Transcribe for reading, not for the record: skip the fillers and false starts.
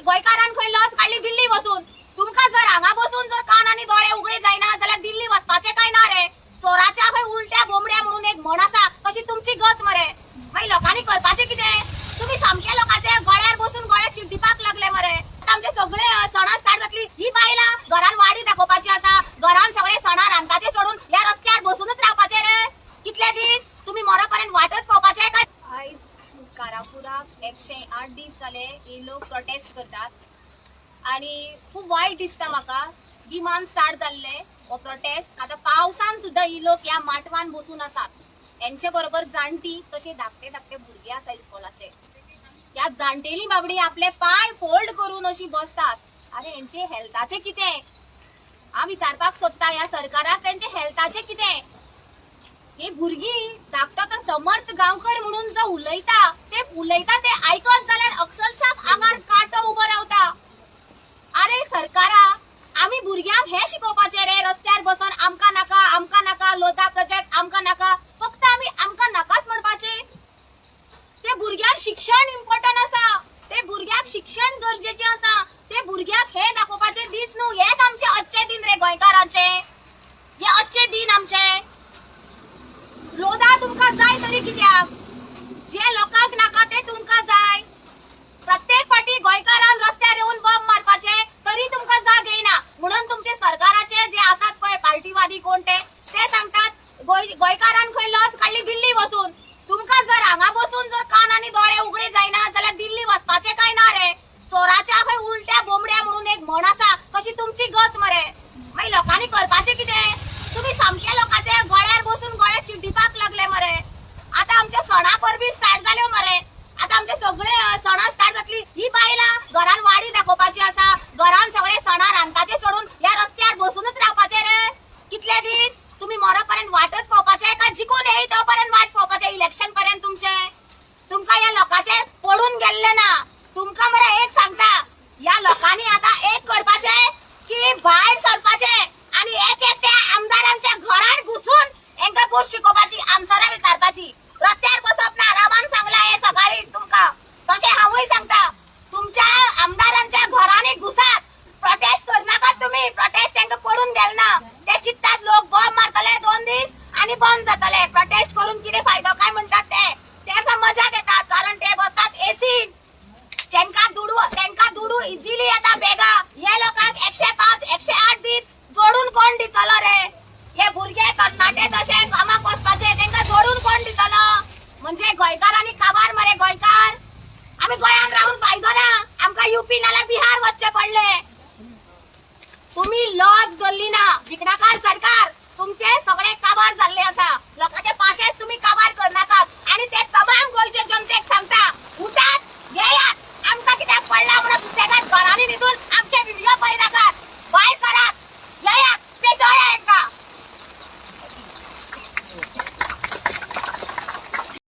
गोंयकारांक खंय लॉज काढली दिल्ली वचून. तुमका जर हांगा बसून जर कान आनी दोळे उगडे जायना जाल्यार दिल्ली वचपाचे काय ना रे. चोराच्या खंय उलट्या बोंबड्या म्हणून एक म्हण आसा तशी तुमची गत मरे. मागीर लोकांनी करपाचे कितें? तुम्ही सामके लोकांचे गळ्यार बसून गळे चिड्डीपाक लागले मरे. आमचे सगळे सणा स्टार्ट जातली. ही बायलां घरान वाडी दाखोवपाची आसा, घरान सगळे सणा रांदपाचे सोडून ह्या रस्त्यार बसूनच रावपाचे रे. कितले दीस तुम्ही मरोपर्यंत वाटच पळोवपाचे काय? आयज कारापुराक 108 दीस जाले ही लोक प्रोटेस्ट करतात आणि खूप वाईट दिसता म्हाका. गिमान स्टार्ट जाल्ले हो प्रोटेस्ट. आता पावसान सुद्धा ही लोक ह्या माटवान बसून आसात. यांचे बरोबर जाणटी तसे धाकटे धाकटे भुरगे आसा इस्कॉलाचे. त्या जाणटेली बाबडी आपले पाय फोल्ड करून अशी बसतात. अरे यांचे हेल्थाचे कितें? हांव विचारपाक सोदता ह्या सरकाराक त्यांचे हेल्थाचे कितें? हे भुरगी धाकटो तो समर्थ गांवकर म्हणून जो उलयता ते आयकत जाल्यार अक्षरशः आंगार कांटो उबो रावता. अरे सरकारा, आम्ही भुरग्यांक हे शिकोवपाचे रे रस्त्यार बसून आमकां नाका लोता प्रोजेक्ट आमकां नाका. फक्त आम्ही आमकां नाकाच म्हणपाचे. ते भुरग्यांक शिक्षण इम्पॉर्टंट आसा. ते भुरग्याक शिक्षण गरजेचे आसा. ते भुरग्याक हे दाखोवपाचे दीस न्हू. हेच आमचे अच्छे दिन रे गोंयकारांचे. हे अच्छे दिन आमचे. लोदा तुमकां जाय तरी कित्याक? जे लोकांक नाका ते तुमकां जाय. प्रत्येक फाटी गोंयकारान रस्त्यार येऊन बॉम्ब मारपाचे तरी तुमकां जाग येना. म्हणून तुमचे सरकाराचे जे आसात पळय पार्टीवादी कोण ते सांगतात गोंयकारांक खंय लॉज काढली दिल्ली वचून. तुमकां जर हांगा बसून जर कान आनी दोळे उगडे जायना जाल्यार दिल्ली वचपाचे काय ना रे. चोराच्या खंय उलट्या बोंबड्या म्हणून एक म्हण आसा तशी तुमची गत मरे. मागीर लोकांनी करपाचे कितें? तुम्ही सामके लोकांचे गळ्यार बसून गळे चिड्डीपाक लागले मरे. आता आमच्या सणा परबी स्टार्ट जाल्यो मरे. आता आमचे सगळे सणा स्टार्ट जातली. ही बायलां घरान वाडी दाखोवपाची आसा, घरान सगळे सणा रांदपाचे सोडून ह्या रस्त्यार बसूनच रावपाचे रे. कितले दीस तुम्ही मरोपर्यंत वाटच पळोवपाचे काय जिखून येई तोपर्यंत वाट पळोवपाचे इलेक्शन पर्यंत तुमका या लोकांचे पडून गेल्ले ना. तुमका मरे एक सांगता, या लोकांनी आता एक करपाचे की भायर सरपाचे आणि एक त्या आमदारांच्या घरात घुसून हेंका बूट शिकोवपाची, आमसरा विचारपाची. रस्त्यार बसप ना. रामान सांगला हे सकाळी तुमका. तसे हांवूय सांगता, तुमच्या आमदारांच्या घरांनी घुसात. प्रोटेस्ट करनाका तुम्ही. प्रोटेस्ट तेंका पडून गेल ना. ते चित्तात लोक बॉम्ब मारतले 2 दीस आणि बंद जातले. प्रोटेस्ट करून किती फायदो काय म्हणतात ते मजा घेतात. कारण ते बसतात एसी. तेंका दुडू इझिली येता बेगा. हे लोकांक 105 108 दीस जोडून कोण दितलो रे? हे भुरगे तरणाटे तसे कामाक वचपाचे तेंका जोडून कोण दितलो? म्हणजे गोंयकारांनी काबार मरे गोंयकार. आम्ही गोंयान राहून फायदो ना. आमका यूपी नाल्यार बिहार वचचे पडले. तुम्ही लॉज धरली ना. विघ्नकार सरकार तुमचे सगळे काबार जाल्ले आसा. लोकांचे पाशेच तुम्ही काबार करनाकात आणि ते तमाम गोंयचे